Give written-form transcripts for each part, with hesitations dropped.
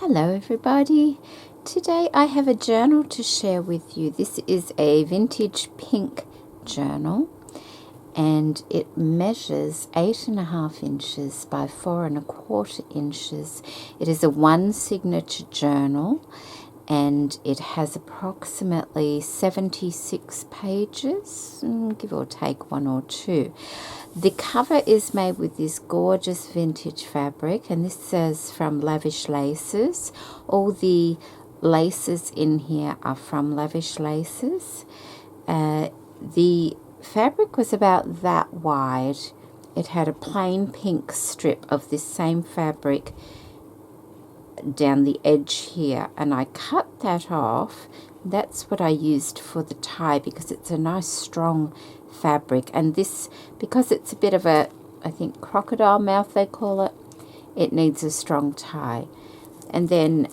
Hello everybody. Today I have a journal to share with you. This is a vintage pink journal and it measures 8.5 inches by 4.25 inches. It is a one signature journal and it has approximately 76 pages, give or take one or two. The cover is made with this gorgeous vintage fabric, and this is from Lavish Laces. All the laces in here are from Lavish Laces. The fabric was about that wide. It had a plain pink strip of this same fabric down the edge here, and I cut that off. That's what I used for the tie because it's a nice strong fabric, and this, because it's a bit of a, I think, crocodile mouth they call it, it needs a strong tie. And then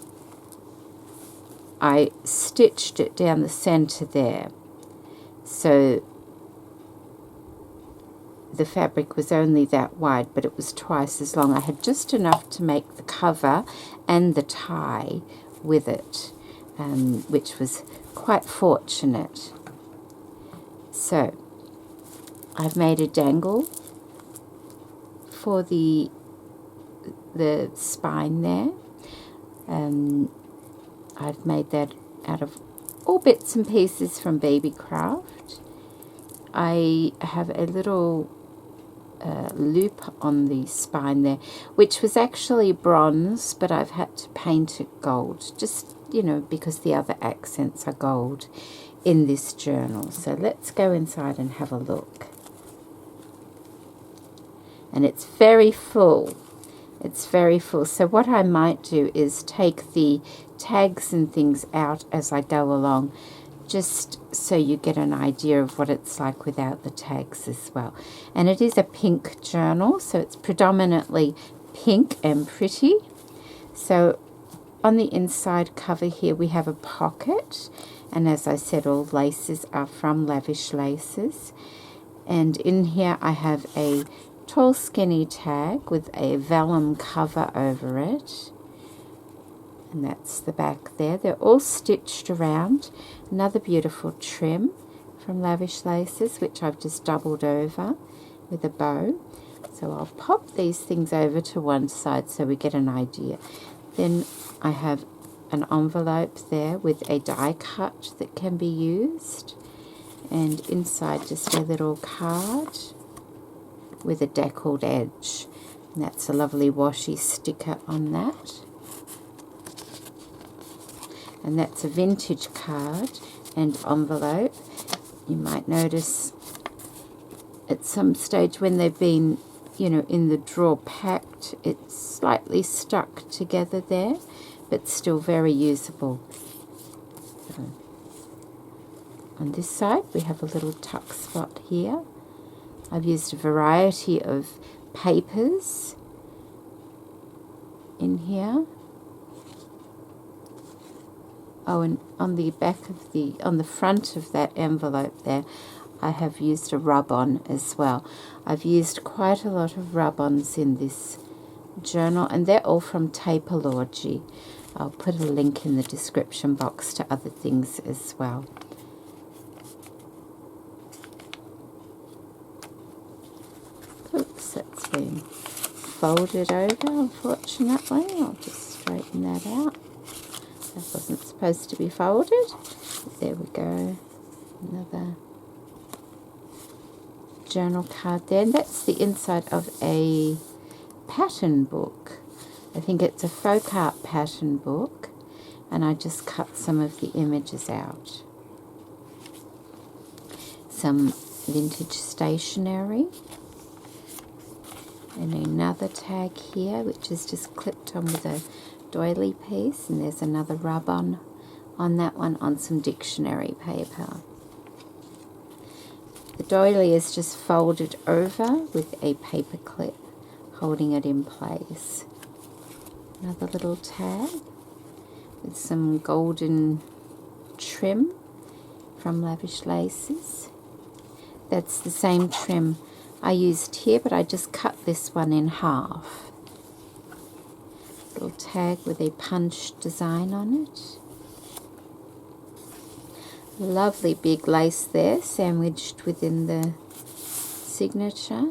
I stitched it down the center there, so the fabric was only that wide, but it was twice as long. I had just enough to make the cover and the tie with it, which was quite fortunate. So I've made a dangle for the spine there. I've made that out of all bits and pieces from Baby Craft. I have a little loop on the spine there, which was actually bronze, but I've had to paint it gold, just, because the other accents are gold in this journal. So let's go inside and have a look. And it's very full. It's very full. So what I might do is take the tags and things out as I go along, just so you get an idea of what it's like without the tags as well. And it is a pink journal, so it's predominantly pink and pretty. So on the inside cover here we have a pocket, and as I said, all laces are from Lavish Laces. And in here I have a tall skinny tag with a vellum cover over it, and that's the back there. They're all stitched around. Another beautiful trim from Lavish Laces, which I've just doubled over with a bow. So I'll pop these things over to one side so we get an idea. Then I have an envelope there with a die cut that can be used, and inside just a little card with a deckled edge, and that's a lovely washi sticker on that. And that's a vintage card and envelope. You might notice at some stage when they've been, in the drawer packed, it's slightly stuck together there, but still very usable. So on this side we have a little tuck spot here. I've used a variety of papers in here. Oh, and on the back of on the front of that envelope there, I have used a rub-on as well. I've used quite a lot of rub-ons in this journal, and they're all from Tapeology. I'll put a link in the description box to other things as well. Oops, that's been folded over, unfortunately. I'll just straighten that out. That wasn't supposed to be folded. There we go. Another journal card there. And that's the inside of a pattern book. I think it's a folk art pattern book. And I just cut some of the images out. Some vintage stationery. And another tag here, which is just clipped on with a doily piece, and there's another rub-on that one on some dictionary paper. The doily is just folded over with a paper clip holding it in place. Another little tag with some golden trim from Lavish Laces. That's the same trim I used here, but I just cut this one in half. Little tag with a punch design on it. Lovely big lace there, sandwiched within the signature.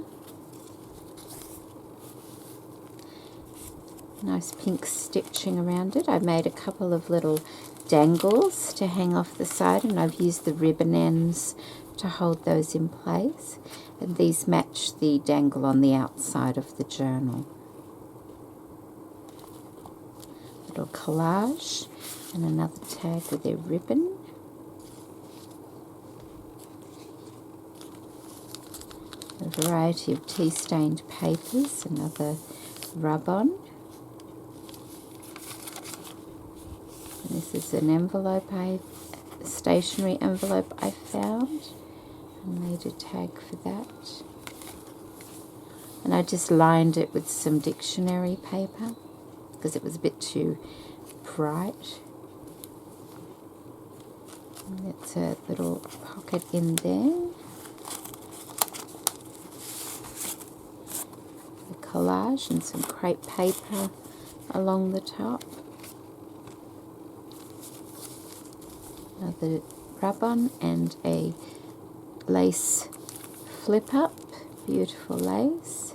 Nice pink stitching around it. I made a couple of little dangles to hang off the side, and I've used the ribbon ends to hold those in place. And these match the dangle on the outside of the journal. Little collage and another tag with a ribbon. A variety of tea-stained papers, another rub-on. And this is an envelope, a stationery envelope I found, and made a tag for that. And I just lined it with some dictionary paper because it was a bit too bright. And it's a little pocket in there. Collage and some crepe paper along the top. Another rub-on and a lace flip-up, beautiful lace.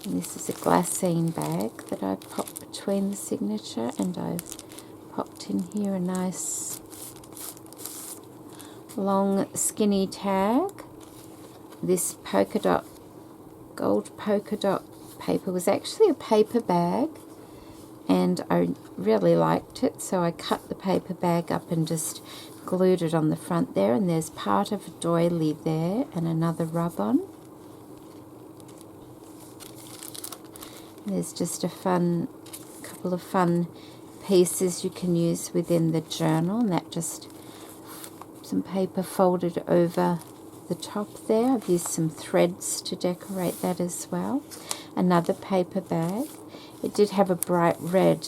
And this is a glassine bag that I popped between the signature, and I've popped in here a nice long skinny tag. This polka dot, gold polka dot paper was actually a paper bag, and I really liked it, so I cut the paper bag up and just glued it on the front there, and there's part of a doily there and another rub-on. There's just a couple of fun pieces you can use within the journal, and that just some paper folded over the top there. I've used some threads to decorate that as well. Another paper bag. It did have a bright red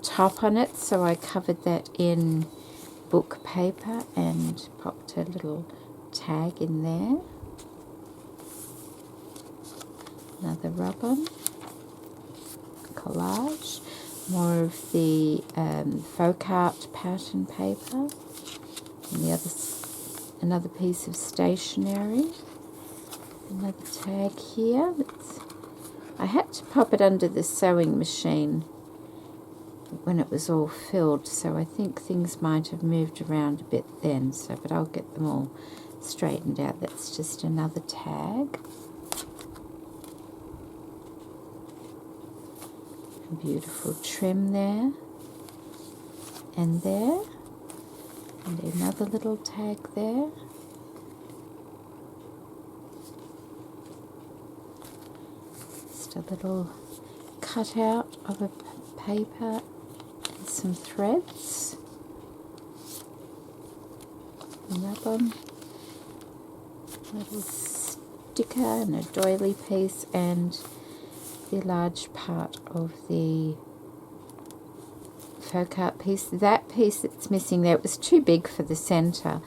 top on it, so I covered that in book paper and popped a little tag in there. Another rub-on. Collage. More of the folk art pattern paper. And the other another piece of stationery, another tag here. I had to pop it under the sewing machine when it was all filled, so I think things might have moved around a bit then, but I'll get them all straightened out. That's just another tag. A beautiful trim there and there. And another little tag there. Just a little cutout of a paper and some threads. Rub-on. A little sticker and a doily piece, and the large part of the folk art piece. That piece that's missing there, it was too big for the center,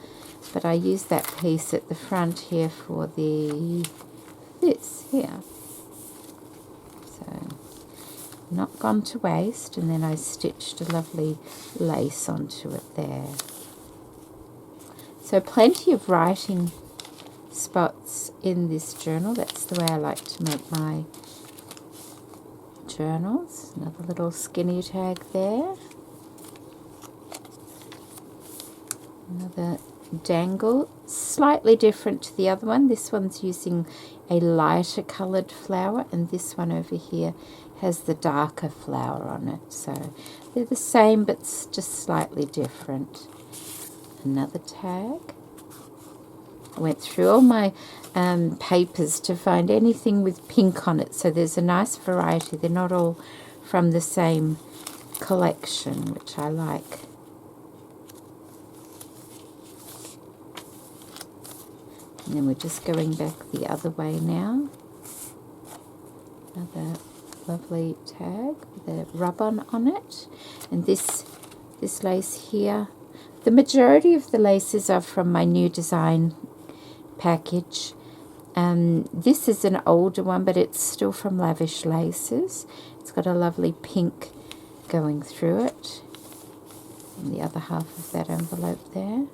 but I used that piece at the front here for this here. So not gone to waste, and then I stitched a lovely lace onto it there. So plenty of writing spots in this journal. That's the way I like to make my journals. Another little skinny tag there. Another dangle, slightly different to the other one. This one's using a lighter coloured flower, and this one over here has the darker flower on it. So they're the same, but just slightly different. Another tag. I went through all my papers to find anything with pink on it, so there's a nice variety. They're not all from the same collection, which I like. And then we're just going back the other way now. Another lovely tag with a rub-on on it. And this lace here, the majority of the laces are from my new design package. This is an older one, but it's still from Lavish Laces. It's got a lovely pink going through it. And the other half of that envelope there.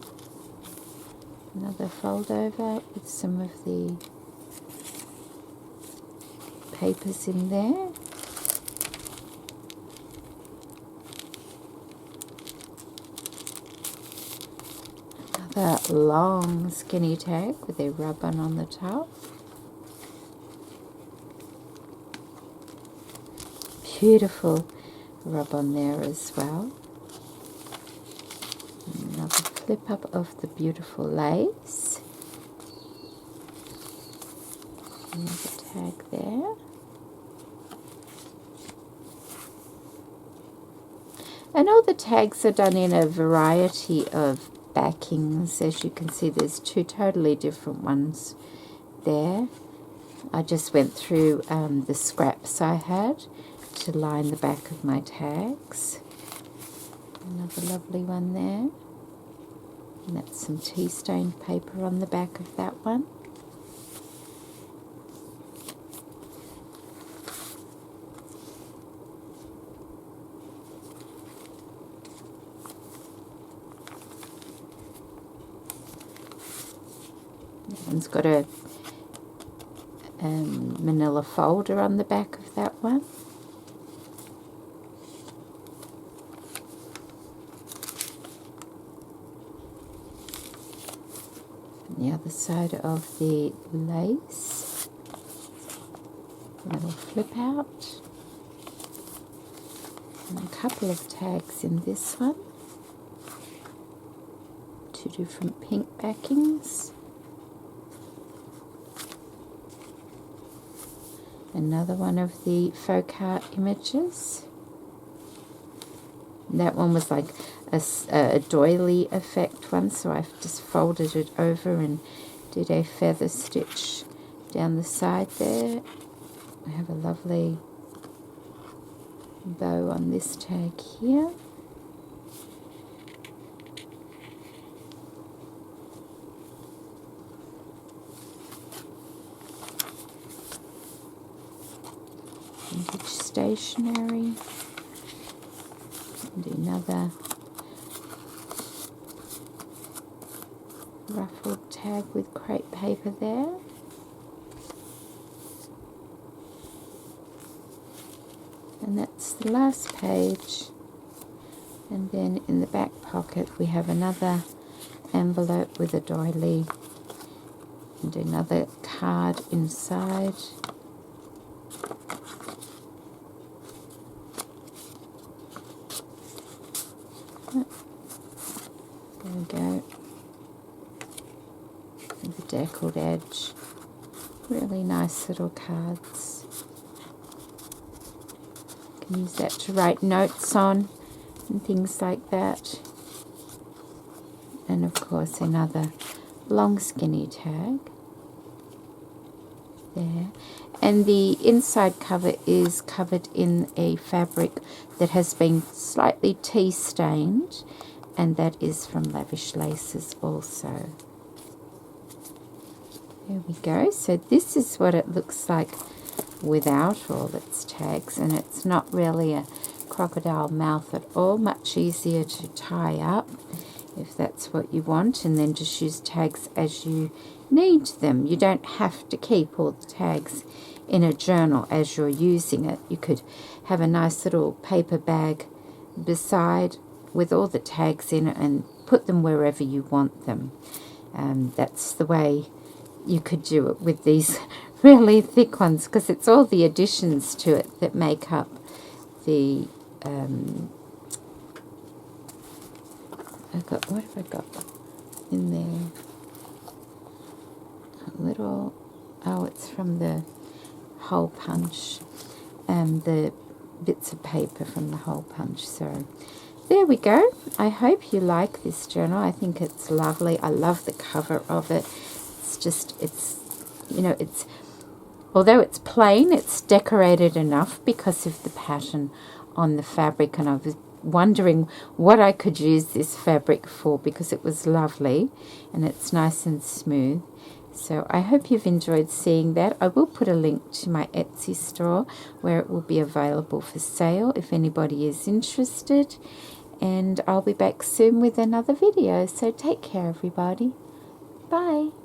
Another fold over with some of the papers in there. Another long skinny tag with a rub-on on the top. Beautiful rub-on there as well. Another flip up of the beautiful lace. Another tag there. And all the tags are done in a variety of backings. As you can see, there's two totally different ones there. I just went through the scraps I had to line the back of my tags. Another lovely one there. And that's some tea stained paper on the back of that one. That one's got a manila folder on the back of that one. The other side of the lace, a little flip out, and a couple of tags in this one, two different pink backings, another one of the faux art images. That one was like a doily effect one, so I've just folded it over and did a feather stitch down the side there. I have a lovely bow on this tag here. Vintage stationery. And another ruffled tag with crepe paper there. And that's the last page. And then in the back pocket we have another envelope with a doily and another card inside. There we go. With the deckled edge. Really nice little cards. You can use that to write notes on and things like that. And of course another long skinny tag there. And the inside cover is covered in a fabric that has been slightly tea stained, and that is from Lavish Laces also. There we go. So this is what it looks like without all its tags, and it's not really a crocodile mouth at all. Much easier to tie up if that's what you want, and then just use tags as you need them. You don't have to keep all the tags in a journal as you're using it. You could have a nice little paper bag beside with all the tags in it and put them wherever you want them. That's the way you could do it with these really thick ones, because it's all the additions to it that make up the what have I got in there? A little, oh, it's from the hole punch, the bits of paper from the hole punch. So there we go. I hope you like this journal. I think it's lovely. I love the cover of it. It's just, it's, you know, it's, although it's plain, it's decorated enough because of the pattern on the fabric, and I was wondering what I could use this fabric for because it was lovely and it's nice and smooth. So I hope you've enjoyed seeing that. I will put a link to my Etsy store where it will be available for sale if anybody is interested. And I'll be back soon with another video. So take care, everybody. Bye.